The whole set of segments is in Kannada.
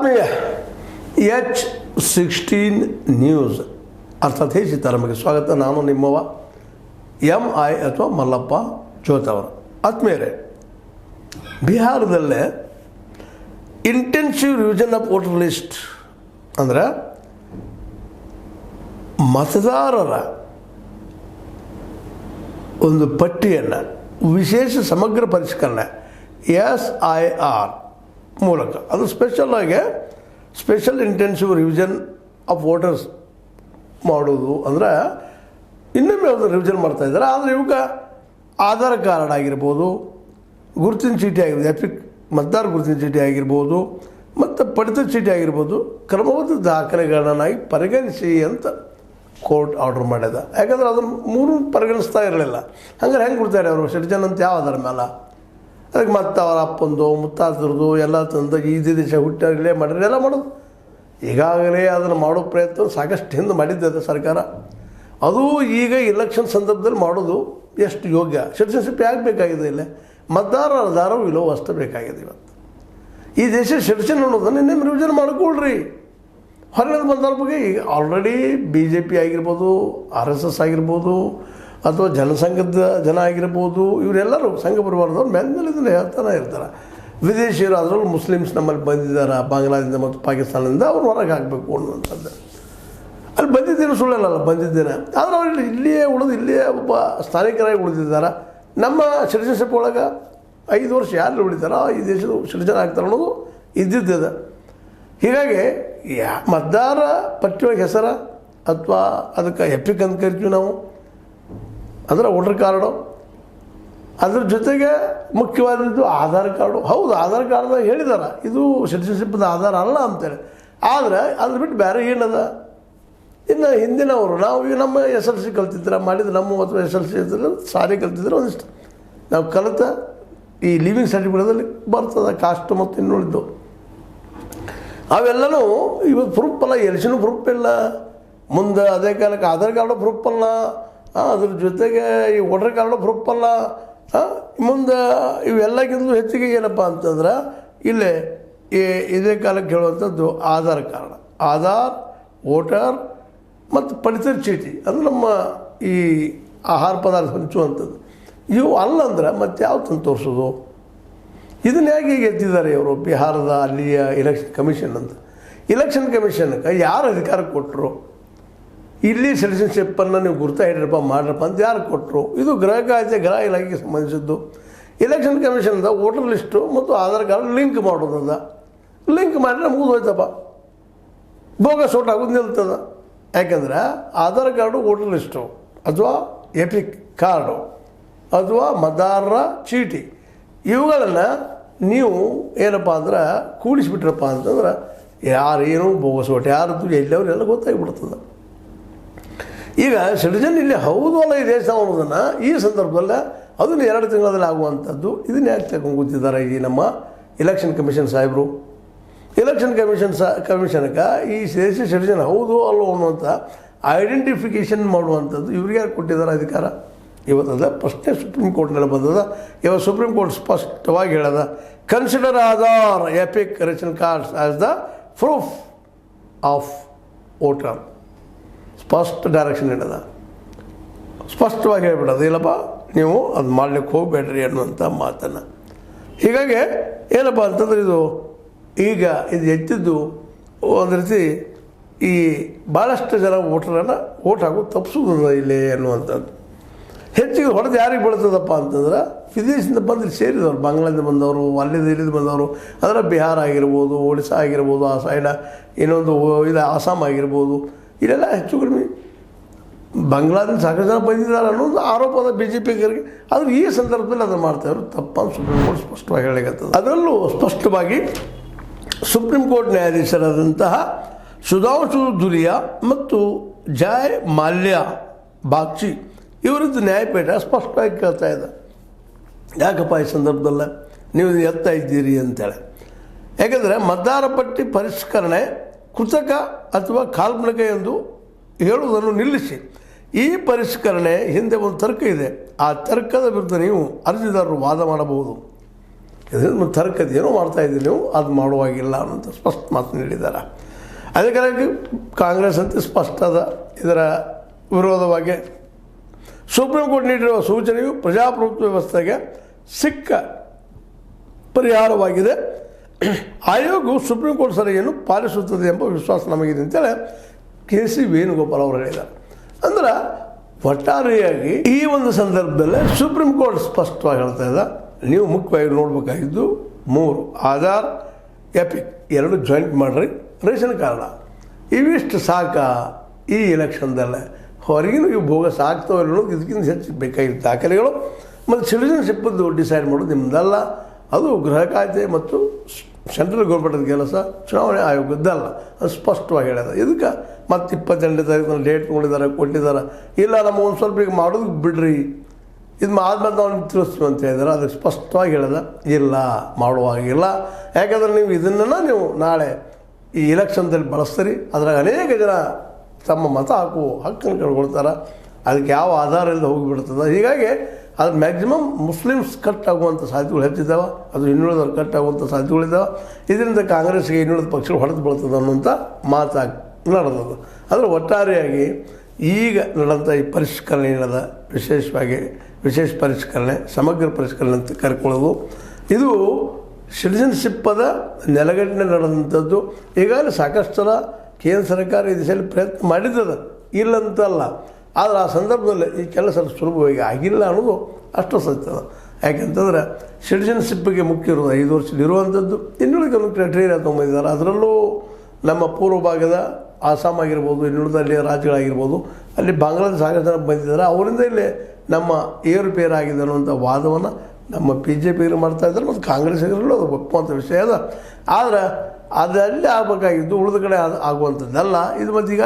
ಆತ್ಮೀಯ H16 ನ್ಯೂಸ್ ಅರ್ಥಾತ್ ಹೇಸಿತ ನಮಗೆ ಸ್ವಾಗತ. ನಾನು ನಿಮ್ಮವ MI ಅಥವಾ ಮಲ್ಲಪ್ಪ ಜೋತವರು. ಆತ್ಮೀಯರೇ, ಬಿಹಾರದಲ್ಲೇ intensive revision of voter list ಅಂದರೆ ಮತದಾರರ ಒಂದು ಪಟ್ಟಿಯನ್ನು ವಿಶೇಷ ಸಮಗ್ರ ಪರಿಷ್ಕರಣೆ SIR ಮೂಲಕ, ಅದು special intensive revision of voters ಮಾಡೋದು ಅಂದರೆ ಇನ್ನೊಮ್ಮೆ ಅದು ರಿವಿಷನ್ ಮಾಡ್ತಾಯಿದ್ದಾರೆ. ಆದರೆ ಇವಾಗ ಆಧಾರ್ ಕಾರ್ಡ್ ಆಗಿರ್ಬೋದು, ಗುರುತಿನ ಚೀಟಿ ಆಗಿರ್ಬೋದು, ಎಪಿಕ್ ಮತದಾರ ಗುರುತಿನ ಚೀಟಿ ಆಗಿರ್ಬೋದು, ಮತ್ತು ಪಡಿತರ ಚೀಟಿ ಆಗಿರ್ಬೋದು, ಕ್ರಮಬದ್ಧ ದಾಖಲೆಗಳನ್ನಾಗಿ ಪರಿಗಣಿಸಿ ಅಂತ ಕೋರ್ಟ್ ಆರ್ಡರ್ ಮಾಡ್ಯದ. ಯಾಕಂದ್ರೆ ಅದನ್ನು ಮೂರು ಪರಿಗಣಿಸ್ತಾ ಇರಲಿಲ್ಲ. ಹಂಗಾರೆ ಹೆಂಗೆ ಕೊಡ್ತಾರೆ ಅವರು ಸಿಟಿಜನ್ ಅಂತ ಯಾವ ಆಧಾರ ಮೇಲೆ? ಅದಕ್ಕೆ ಮತ್ತೆ ಅವರ ಅಪ್ಪಂದು ಮುತ್ತಾತರದು ಎಲ್ಲ ತಂದು ಈ ದೇಶ ಹುಟ್ಟಾಗಲೇ ಮಾಡಿದ್ರೆ ಎಲ್ಲ ಮಾಡೋದು. ಈಗಾಗಲೇ ಅದನ್ನು ಮಾಡೋ ಪ್ರಯತ್ನ ಸಾಕಷ್ಟು ಹಿಂದೆ ಮಾಡಿದ್ದೆ ಸರ್ಕಾರ. ಅದು ಈಗ ಇಲೆಕ್ಷನ್ ಸಂದರ್ಭದಲ್ಲಿ ಮಾಡೋದು ಎಷ್ಟು ಯೋಗ್ಯ? ಸಿಟಿಜನ್ಶಿಪ್ ಯಾಕೆ ಬೇಕಾಗಿದೆ? ಇಲ್ಲ ಮತದಾರರ ಆಧಾರವು ಇಲ್ಲವೋ ಅಷ್ಟು ಬೇಕಾಗಿದೆ. ಇವತ್ತು ಈ ದೇಶ ಸಿಟಿಜನ್ ಅನ್ನೋದನ್ನು ಇನ್ನೇನು ರಿವಿಷನ್ ಮಾಡಿಕೊಳ್ರಿ. ಹೊರಗಡೆ ಬಂದವ್ರ ಬಗ್ಗೆ ಈಗ ಆಲ್ರೆಡಿ BJP ಆಗಿರ್ಬೋದು, RSS ಆಗಿರ್ಬೋದು, ಅಥವಾ ಜನಸಂಘದ ಜನ ಆಗಿರ್ಬೋದು, ಇವರೆಲ್ಲರೂ ಸಂಘ ಪರಿವಾರದವ್ರು ಮೇಲೆ ಇದನ್ನು ಹೇಳ್ತಾನೆ ಇರ್ತಾರೆ. ವಿದೇಶಿಯರು ಅದರಲ್ಲೂ ಮುಸ್ಲಿಮ್ಸ್ ನಮ್ಮಲ್ಲಿ ಬಂದಿದ್ದಾರೆ ಬಾಂಗ್ಲಾದಿಂದ ಮತ್ತು ಪಾಕಿಸ್ತಾನದಿಂದ ಅವ್ರು ಹೊರಗೆ ಹಾಕಬೇಕು ಅನ್ನುವಂಥದ್ದು. ಅಲ್ಲಿ ಬಂದಿದ್ದೇನೆ, ಸುಳ್ಳಲ್ಲ, ಬಂದಿದ್ದೇನೆ. ಆದರೆ ಅವ್ರು ಇಲ್ಲಿಯೇ ಇಲ್ಲಿಯೇ ಒಬ್ಬ ಸ್ಥಾನಿಕರಾಗಿ ಉಳಿದಿದ್ದಾರೆ. ನಮ್ಮ ಸಿಟಿಜನ್ಶಿಪ್ ಒಳಗೆ 5 ವರ್ಷ ಯಾರು ಉಳಿತಾರೋ ಈ ದೇಶದ ಸಿಟಿಜನ್ ಆಗ್ತಾರೆ ಅನ್ನೋದು ಇದ್ದಿದ್ದದ. ಹೀಗಾಗಿ ಮತದಾರ ಪಟ್ಟಿಯೊಳಗೆ ಹೆಸರ ಅಥವಾ ಅದಕ್ಕೆ ಎಪಿಕ್ ಅಂತ ಕರಿತೀವಿ ನಾವು, ಅಂದರೆ ವೋಟರ್ ಕಾರ್ಡು, ಅದ್ರ ಜೊತೆಗೆ ಮುಖ್ಯವಾದದ್ದು ಆಧಾರ್ ಕಾರ್ಡು. ಹೌದು, ಆಧಾರ್ ಕಾರ್ಡ್ದಾಗ ಹೇಳಿದಾರೆ ಇದು ಸಿಟಿಜನ್ಶಿಪ್ದ ಆಧಾರ ಅಲ್ಲ ಅಂತೇಳಿ. ಆದರೆ ಅದ್ರ ಬಿಟ್ಟು ಬೇರೆ ಏನದ? ಇನ್ನು ಹಿಂದಿನವರು ನಾವು ಈಗ ನಮ್ಮ SLC ಕಲ್ತಿದ್ರೆ ಮಾಡಿದ್ದು, ನಮ್ಮ ಅಥವಾ SLC ಇದ್ರೆ ಸಾರಿ ಕಲ್ತಿದ್ರೆ ಒಂದಿಷ್ಟು ನಾವು ಕಲಿತ ಈ ಲಿವಿಂಗ್ ಸರ್ಟಿಫಿಕೇಟಲ್ಲಿ ಬರ್ತದೆ ಕಾಸ್ಟ್ ಮತ್ತು ಇನ್ನುಳಿದ್ದು ಅವೆಲ್ಲನೂ ಇವತ್ತು ಪ್ರೂಫ್ ಅಲ್ಲ. ಎಲೆಕ್ಷನ್ ಪ್ರೂಫ್ ಇಲ್ಲ. ಮುಂದೆ ಅದೇ ಕಾಲಕ್ಕೆ ಆಧಾರ್ ಕಾರ್ಡು ಪ್ರೂಫ್ ಅಲ್ಲ, ಅದ್ರ ಜೊತೆಗೆ ಈ ವೋಟರ್ ಕಾರ್ಡು ಪ್ರೂಫ್ ಅಲ್ಲ. ಮುಂದೆ ಇವೆಲ್ಲಕ್ಕಿಂತಲೂ ಹೆಚ್ಚಿಗೆ ಏನಪ್ಪ ಅಂತಂದ್ರೆ ಇಲ್ಲೇ ಇದೇ ಕಾಲಕ್ಕೆ ಹೇಳುವಂಥದ್ದು ಆಧಾರ್, ವೋಟರ್ ಮತ್ತು ಪಡಿತರ ಚೀಟಿ, ಅದು ನಮ್ಮ ಈ ಆಹಾರ ಪದಾರ್ಥ ಹಂಚುವಂಥದ್ದು. ಇವು ಅಲ್ಲಂದ್ರೆ ಮತ್ತೆ ಯಾವ ತಂದು ತೋರಿಸೋದು? ಇದನ್ನು ಹೇಗೆ ಎತ್ತಿದ್ದಾರೆ ಇವರು ಬಿಹಾರದ ಅಲ್ಲಿಯ ಎಲೆಕ್ಷನ್ ಕಮಿಷನ್ ಅಂತ. ಎಲೆಕ್ಷನ್ ಕಮಿಷನ್ಗೆ ಯಾರು ಅಧಿಕಾರ ಕೊಟ್ಟರು? ಇಲ್ಲಿ ಸಿಟಿಜನ್ಶಿಪ್ಪನ್ನು ನೀವು ಗುರ್ತಾ ಇಡ್ರಪ್ಪ ಮಾಡ್ರಪ್ಪ ಅಂತ ಯಾರು ಕೊಟ್ಟರು? ಇದು ಗೃಹ ಇಲಾಖೆಗೆ ಸಂಬಂಧಿಸಿದ್ದು. ಎಲೆಕ್ಷನ್ ಕಮಿಷನ್ದ ವೋಟರ್ ಲಿಸ್ಟು ಮತ್ತು ಆಧಾರ್ ಕಾರ್ಡ್ ಲಿಂಕ್ ಮಾಡೋದದ. ಲಿಂಕ್ ಮಾಡಿದ್ರೆ ಮುಗಿದೋಯ್ತಪ್ಪ, ಬೋಗಸ್ ಓಟ್ ಆಗೋದು ನಿಲ್ತದ. ಯಾಕಂದ್ರೆ ಆಧಾರ್ ಕಾರ್ಡು, ವೋಟರ್ ಲಿಸ್ಟು ಅಥವಾ ಎಪಿಕ್ ಕಾರ್ಡು ಅಥವಾ ಮತದಾರರ ಚೀಟಿ ಇವುಗಳನ್ನು ನೀವು ಏನಪ್ಪ ಅಂದ್ರೆ ಕೂಡಿಸ್ಬಿಟ್ರಪ್ಪ ಅಂತಂದ್ರೆ ಯಾರೇನು ಬೋಗಸ್ ಓಟ್ ಯಾರದ್ದು ಎಲ್ಲವರೆಲ್ಲ ಗೊತ್ತಾಗಿಬಿಡ್ತದೆ. ಈಗ ಸಿಟಿಜನ್ ಇಲ್ಲಿ ಹೌದು ಅಲ್ಲ ಈ ದೇಶ ಅನ್ನೋದನ್ನು ಈ ಸಂದರ್ಭದಲ್ಲಿ ಅದನ್ನು 2 ತಿಂಗಳಲ್ಲಿ ಆಗುವಂಥದ್ದು. ಇದನ್ನು ಯಾಕೆ ತಗೊಂಡು ಕೂತಿದ್ದಾರೆ ಈ ನಮ್ಮ ಎಲೆಕ್ಷನ್ ಕಮಿಷನ್ ಸಾಹೇಬರು? ಎಲೆಕ್ಷನ್ ಕಮಿಷನ್ಗೆ ಈ ದೇಶ ಸಿಟಿಜನ್ ಹೌದು ಅಲ್ಲೋ ಅನ್ನುವಂಥ ಐಡೆಂಟಿಫಿಕೇಷನ್ ಮಾಡುವಂಥದ್ದು ಇವ್ರಿಗೆ ಯಾರು ಕೊಟ್ಟಿದ್ದಾರೆ ಅಧಿಕಾರ? ಇವತ್ತದ ಪ್ರಶ್ನೆ ಸುಪ್ರೀಂ ಕೋರ್ಟ್ನಲ್ಲಿ ಬಂದದ. ಇವತ್ತು ಸುಪ್ರೀಂ ಕೋರ್ಟ್ ಸ್ಪಷ್ಟವಾಗಿ ಹೇಳದ, consider Aadhaar EPIC ration cards as the proof of voter. ಸ್ಪಷ್ಟ ಡೈರೆಕ್ಷನ್ ಇಡದ, ಸ್ಪಷ್ಟವಾಗಿ ಹೇಳ್ಬಿಡೋದು, ಇಲ್ಲಪ್ಪ ನೀವು ಅದು ಮಾಡ್ಲಿಕ್ಕೆ ಹೋಗಬೇಡ್ರಿ ಅನ್ನುವಂಥ ಮಾತನ್ನು. ಹೀಗಾಗಿ ಏನಪ್ಪ ಅಂತಂದ್ರೆ ಇದು ಈಗ ಇದು ಎತ್ತಿದ್ದು ಒಂದು ರೀತಿ ಈ ಭಾಳಷ್ಟು ಜನ ವೋಟರನ್ನು ವೋಟ್ ಹಾಕೋದು ತಪ್ಪಿಸೋದು ಇಲ್ಲಿ ಅನ್ನುವಂಥದ್ದು. ಹೆಚ್ಚಿಗೆ ಹೊಡೆದು ಯಾರಿಗೆ ಬೀಳ್ತದಪ್ಪ ಅಂತಂದ್ರೆ ವಿದೇಶದಿಂದ ಬಂದು ಸೇರಿದವರು, ಬಾಂಗ್ಲಾದಿಂದ ಬಂದವರು, ಅಲ್ಲಿಂದ ಇಲ್ಲಿಂದ ಬಂದವರು, ಅದರ ಬಿಹಾರ ಆಗಿರ್ಬೋದು, ಒಡಿಶಾ ಆಗಿರ್ಬೋದು, ಆ ಸೈಡ ಇನ್ನೊಂದು ಇದು ಆಸಾಮ್ ಆಗಿರ್ಬೋದು, ಇಲ್ಲೆಲ್ಲ ಹೆಚ್ಚು ಕಡಿಮೆ ಬಾಂಗ್ಲಾದಿಂದ ಸಾಕಷ್ಟು ಜನ ಬಂದಿದ್ದಾರೆ ಅನ್ನೋದು ಆರೋಪದ BJPಗರಿಗೆ. ಆದರೆ ಈ ಸಂದರ್ಭದಲ್ಲಿ ಅದನ್ನು ಮಾಡ್ತಾಯಿದ್ರು ತಪ್ಪನ್ನು ಸುಪ್ರೀಂ ಕೋರ್ಟ್ ಸ್ಪಷ್ಟವಾಗಿ ಹೇಳಿಕತ್ತದ. ಅದರಲ್ಲೂ ಸ್ಪಷ್ಟವಾಗಿ ಸುಪ್ರೀಂ ಕೋರ್ಟ್ ನ್ಯಾಯಾಧೀಶರಾದಂತಹ ಸುಧಾಂಶು ದುಲಿಯಾ ಮತ್ತು ಜಯ್ ಮಾಲ್ಯ ಬಾಗ್ಚಿ ಇವರದ್ದು ನ್ಯಾಯಪೀಠ ಸ್ಪಷ್ಟವಾಗಿ ಕೇಳ್ತಾ ಇದೆ, ಯಾಕಪ್ಪ ಈ ಸಂದರ್ಭದಲ್ಲ ನೀವು ಎತ್ತಾ ಇದ್ದೀರಿ ಅಂತೇಳಿ. ಯಾಕೆಂದರೆ ಮತದಾರ ಪಟ್ಟಿ ಪರಿಷ್ಕರಣೆ ಕೃತಕ ಅಥವಾ ಕಾಲ್ಪನಿಕ ಎಂದು ಹೇಳುವುದನ್ನು ನಿಲ್ಲಿಸಿ ಈ ಪರಿಷ್ಕರಣೆ ಹಿಂದೆ ಒಂದು ತರ್ಕ ಇದೆ. ಆ ತರ್ಕದ ವಿರುದ್ಧ ನೀವು ಅರ್ಜಿದಾರರು ವಾದ ಮಾಡಬಹುದು. ಇದರಿಂದ ತರ್ಕತೆ ಏನೋ ಮಾಡ್ತಾಯಿದ್ದೀರಿ ನೀವು, ಅದು ಮಾಡುವಾಗಿಲ್ಲ ಅನ್ನೋಂಥ ಸ್ಪಷ್ಟ ಮಾತು ನೀಡಿದ್ದಾರೆ. ಅದೇ ಕಾರಣಕ್ಕೆ ಕಾಂಗ್ರೆಸ್ ಅಂತ ಸ್ಪಷ್ಟ ಅದ ಇದರ ವಿರೋಧವಾಗಿ. ಸುಪ್ರೀಂ ಕೋರ್ಟ್ ನೀಡಿರುವ ಸೂಚನೆಯು ಪ್ರಜಾಪ್ರಭುತ್ವ ವ್ಯವಸ್ಥೆಗೆ ಸಿಕ್ಕ ಪರಿಹಾರವಾಗಿದೆ. ಆಯೋಗವು ಸುಪ್ರೀಂ ಕೋರ್ಟ್ ಸಲಹೆಯನ್ನು ಪಾಲಿಸುತ್ತದೆ ಎಂಬ ವಿಶ್ವಾಸ ನಮಗಿದೆ ಅಂತೇಳಿ ಕೆ.ಸಿ. ವೇಣುಗೋಪಾಲ್ ಅವರು ಹೇಳಿದ್ದಾರೆ. ಅಂದ್ರೆ ಒಟ್ಟಾರೆಯಾಗಿ ಈ ಒಂದು ಸಂದರ್ಭದಲ್ಲೇ ಸುಪ್ರೀಂ ಕೋರ್ಟ್ ಸ್ಪಷ್ಟವಾಗಿ ಹೇಳ್ತಾ ಇದೆ, ನೀವು ಮುಖ್ಯವಾಗಿ ನೋಡಬೇಕಾಗಿದ್ದು 3 ಆಧಾರ್, ಎಪಿಕ್ 2 ಜಾಯಿಂಟ್ ಮಾಡಿರಿ, ರೇಷನ್ ಕಾರ್ಡ ಇವಿಷ್ಟು ಸಾಕ ಈ ಎಲೆಕ್ಷನ್ದಲ್ಲೇ. ಹೊರಗಿನ ಇವು ಬೋಗಸ್ ಆಗ್ತಾವೆ ಅನ್ನೋದು ಇದಕ್ಕಿಂತ ಹೆಚ್ಚು ಬೇಕಾಗಿದ್ದ ದಾಖಲೆಗಳು. ಮತ್ತು ಸಿಟಿಜನ್ಶಿಪ್ಪದ್ದು ಡಿಸೈಡ್ ಮಾಡೋದು ನಿಮ್ಮದಲ್ಲ, ಅದು ಗೃಹ ಖಾತೆ ಮತ್ತು ಸೆಂಟ್ರಲ್ ಗೌರ್ಮೆಂಟದ ಕೆಲಸ, ಚುನಾವಣೆ ಆಯೋಗದ್ದಲ್ಲ. ಅದು ಸ್ಪಷ್ಟವಾಗಿ ಹೇಳ್ಯದ. ಇದಕ್ಕೆ ಮತ್ತು 28ನೇ ತಾರೀಕು ಡೇಟ್ ಕೊಟ್ಟಿದ್ದಾರೆ. ಇಲ್ಲ ನಮ್ಮ ಒಂದು ಸ್ವಲ್ಪ ಈಗ ಮಾಡೋದು ಬಿಡ್ರಿ, ಇದು ಆದ್ಮೇಲೆ ನಾವು ನಿಮ್ಗೆ ತಿಳಿಸ್ತೀವಿ ಅಂತ ಹೇಳಿದಾರೆ. ಅದಕ್ಕೆ ಸ್ಪಷ್ಟವಾಗಿ ಹೇಳ್ಯದ, ಇಲ್ಲ ಮಾಡುವಾಗಿಲ್ಲ. ಯಾಕಂದ್ರೆ ನೀವು ಇದನ್ನು ನೀವು ನಾಳೆ ಈ ಎಲೆಕ್ಷನ್ದಲ್ಲಿ ಬಳಸ್ತೀರಿ. ಅದ್ರಾಗ ಅನೇಕ ಜನ ತಮ್ಮ ಮತ ಹಾಕುವ ಹಕ್ಕನ್ನು ಕಳ್ಕೊಳ್ತಾರೆ. ಅದಕ್ಕೆ ಯಾವ ಆಧಾರ ಇಲ್ಲದೆ ಹೋಗಿಬಿಡ್ತದೆ. ಹೀಗಾಗಿ ಅದು ಮ್ಯಾಕ್ಸಿಮಮ್ ಮುಸ್ಲಿಮ್ಸ್ ಕಟ್ ಆಗುವಂಥ ಸಾಧ್ಯತೆಗಳು ಹೆಚ್ಚಿದ್ದಾವೆ, ಅದು ಇನ್ನುಳಿದವ್ರು ಕಟ್ ಆಗುವಂಥ ಸಾಧ್ಯತೆಗಳಿದ್ದಾವೆ. ಇದರಿಂದ ಕಾಂಗ್ರೆಸ್ಗೆ ಇನ್ನುಳಿದ ಪಕ್ಷಗಳು ಹೊಡೆದು ಬೀಳ್ತದೆ ಅನ್ನುವಂಥ ಮಾತಾಗಿ ನಡೆದದು. ಆದರೆ ಒಟ್ಟಾರೆಯಾಗಿ ಈಗ ನಡೆದಂಥ ಈ ಪರಿಷ್ಕರಣೆ ಏನದ, ವಿಶೇಷ ಪರಿಷ್ಕರಣೆ, ಸಮಗ್ರ ಪರಿಷ್ಕರಣೆ ಅಂತ ಕರ್ಕೊಳ್ಳೋದು, ಇದು ಸಿಟಿಜನ್ಶಿಪ್ಪದ ನೆಲಗಟ್ಟಿನ ನಡೆದಂಥದ್ದು. ಈಗಾಗಲೇ ಸಾಕಷ್ಟು ಸಲ ಕೇಂದ್ರ ಸರ್ಕಾರ ಈ ದಿಶೆಯಲ್ಲಿ ಪ್ರಯತ್ನ ಮಾಡಿದ್ದದ, ಇಲ್ಲಂತಲ್ಲ. ಆದರೆ ಆ ಸಂದರ್ಭದಲ್ಲಿ ಈ ಕೆಲಸ ಸುಲಭವಾಗಿ ಆಗಿಲ್ಲ ಅನ್ನೋದು ಅಷ್ಟು ಸತ್ಯದ. ಯಾಕೆಂತಂದ್ರೆ ಸಿಟಿಜನ್ಶಿಪ್ಪಿಗೆ ಮುಖ್ಯ ಇರೋದು 5 ವರ್ಷ ಇರುವಂಥದ್ದು. ಇನ್ನುಳಿದ ಕೆಲವು ಕ್ರೈಟೀರಿಯಾ ತೊಗೊಂಡಿದ್ದಾರೆ. ಅದರಲ್ಲೂ ನಮ್ಮ ಪೂರ್ವ ಭಾಗದ ಆಸಾಮ್ ಆಗಿರ್ಬೋದು, ಇನ್ನುಳಿದ ಅಲ್ಲಿ ರಾಜ್ಯಗಳಾಗಿರ್ಬೋದು, ಅಲ್ಲಿ ಬಾಂಗ್ಲಾದೇಶ ಸಾಕಷ್ಟು ಜನ ಬಂದಿದ್ದಾರೆ. ಅವರಿಂದ ಇಲ್ಲಿ ನಮ್ಮ ಏರುಪೇರು ಆಗಿದೆ ಅನ್ನುವಂಥ ವಾದವನ್ನು ನಮ್ಮ BJP ಮಾಡ್ತಾಯಿದ್ದಾರೆ ಮತ್ತು ಕಾಂಗ್ರೆಸ್ಸಿಗರಲ್ಲೂ ಅದು ಒಪ್ಪುವಂಥ ವಿಷಯ ಅದ. ಆದರೆ ಅದಲ್ಲೇ ಆಗಬೇಕಾಗಿದ್ದು ಉಳಿದ ಕಡೆ ಆಗುವಂಥದ್ದಲ್ಲ. ಇದು ಮತ್ತು ಈಗ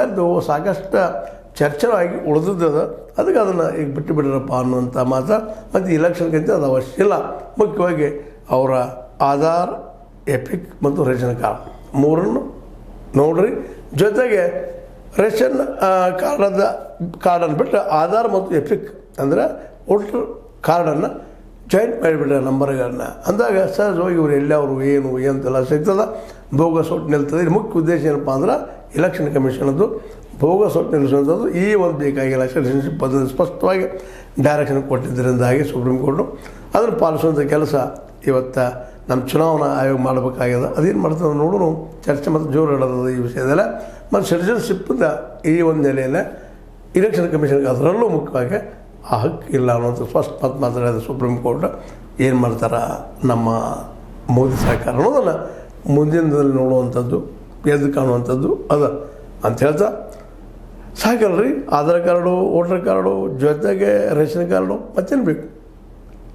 ಸಾಕಷ್ಟು ಚರ್ಚೆಯಾಗಿ ಉಳಿದದ. ಅದಕ್ಕೆ ಅದನ್ನು ಈಗ ಬಿಟ್ಟು ಬಿಡ್ರಪ್ಪ ಅನ್ನುವಂಥ ಮಾತು. ಮತ್ತು ಇಲೆಕ್ಷನ್ಗಿಂತ ಅದು ಅವಶ್ಯ ಇಲ್ಲ. ಮುಖ್ಯವಾಗಿ ಅವರ ಆಧಾರ್, ಎಪಿಕ್ ಮತ್ತು ರೇಷನ್ ಕಾರ್ಡ್ 3 ನೋಡ್ರಿ. ಜೊತೆಗೆ ರೇಷನ್ ಕಾರ್ಡನ್ನು ಬಿಟ್ಟು ಆಧಾರ್ ಮತ್ತು ಎಪಿಕ್ ಅಂದರೆ ವೋಟರ್ ಕಾರ್ಡನ್ನು ಜಾಯಿಂಟ್ ಮಾಡಿಬಿಟ್ರೆ ನಂಬರ್ಗಳನ್ನ. ಅಂದಾಗ ಸಹಜವಾಗಿ ಇವರು ಎಲ್ಲವರು ಏನು ಅಂತೆಲ್ಲ ಸಿಗ್ತದೆ. ಬೋಗಸ್ ಓಟ್ ನಿಲ್ತದೆ. ಇದು ಮುಖ್ಯ ಉದ್ದೇಶ ಏನಪ್ಪ ಅಂದ್ರೆ ಎಲೆಕ್ಷನ್ ಕಮಿಷನದ್ದು ಬೋಗಸ್ ಓಟ್ ನಿಲ್ಲಿಸುವಂಥದ್ದು. ಈ ಒಂದು ಬೇಕಾಗಿಲ್ಲ. ಸಿಟಿಜನ್ಶಿಪ್ ಪದ್ಧತಿ ಸ್ಪಷ್ಟವಾಗಿ ಡೈರೆಕ್ಷನ್ ಕೊಟ್ಟಿದ್ದರಿಂದಾಗಿ ಸುಪ್ರೀಂ ಕೋರ್ಟು ಅದನ್ನು ಪಾಲಿಸುವಂಥ ಕೆಲಸ ಇವತ್ತು ನಮ್ಮ ಚುನಾವಣಾ ಆಯೋಗ ಮಾಡಬೇಕಾಗ್ಯದ. ಅದೇನು ಮಾಡ್ತದೆ ನೋಡೋಣ. ಚರ್ಚೆ ಮತ್ತು ಜೋರು ಹಿಡಿದದ ಈ ವಿಷಯದಲ್ಲ. ಮತ್ತು ಸಿಟಿಜನ್ಶಿಪ್ಪಿಂದ ಈ ಒಂದು ನೆಲೆಯಲ್ಲೇ ಇಲೆಕ್ಷನ್ ಕಮಿಷನ್ಗೆ ಅದರಲ್ಲೂ ಮುಖ್ಯವಾಗಿ ಆ ಹಕ್ಕು ಇಲ್ಲ ಅನ್ನೋದು ಸ್ಪಷ್ಟ ಮಾತಾಡಿದ ಸುಪ್ರೀಂ ಕೋರ್ಟ್. ಏನು ಮಾಡ್ತಾರೆ ನಮ್ಮ ಮೋದಿ ಸರ್ಕಾರ ಅನ್ನೋದನ್ನು ಮುಂದಿನದಲ್ಲಿ ನೋಡುವಂಥದ್ದು, ಎದ್ದು ಕಾಣುವಂಥದ್ದು ಅದ ಅಂತ ಹೇಳ್ತಾ ಸಾಕಲ್ರಿ. ಆಧಾರ್ ಕಾರ್ಡು, ವೋಟರ್ ಕಾರ್ಡು, ಜೊತೆಗೆ ರೇಷನ್ ಕಾರ್ಡು, ಮತ್ತೇನು ಬೇಕು?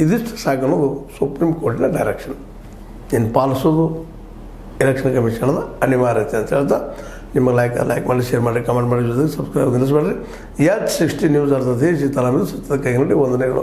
ಇದಿಷ್ಟು ಸಾಕನ್ನೋದು ಸುಪ್ರೀಂ ಕೋರ್ಟಿನ ಡೈರೆಕ್ಷನ್. ಇನ್ನು ಪಾಲಿಸೋದು ಎಲೆಕ್ಷನ್ ಕಮಿಷನದ ಅನಿವಾರ್ಯತೆ ಅಂತ ಹೇಳ್ತಾ ನಿಮಗೆ ಲೈಕ್ ಮಾಡಿ, ಶೇರ್ ಮಾಡಿ, ಕಮೆಂಟ್ ಮಾಡಿ, ಜೊತೆಗೆ ಸಬ್ಸ್ಕ್ರೈಬ್ ನಿಲ್ಲಿಸಬೇಡ್ರಿ. H60 ನ್ಯೂಸ್ ಅರ್ಥದ ಸೀತಾರಾಮ ಸತ್ಯದ ಕೈಗೊಂಡು ವಂದನೆಗಳು.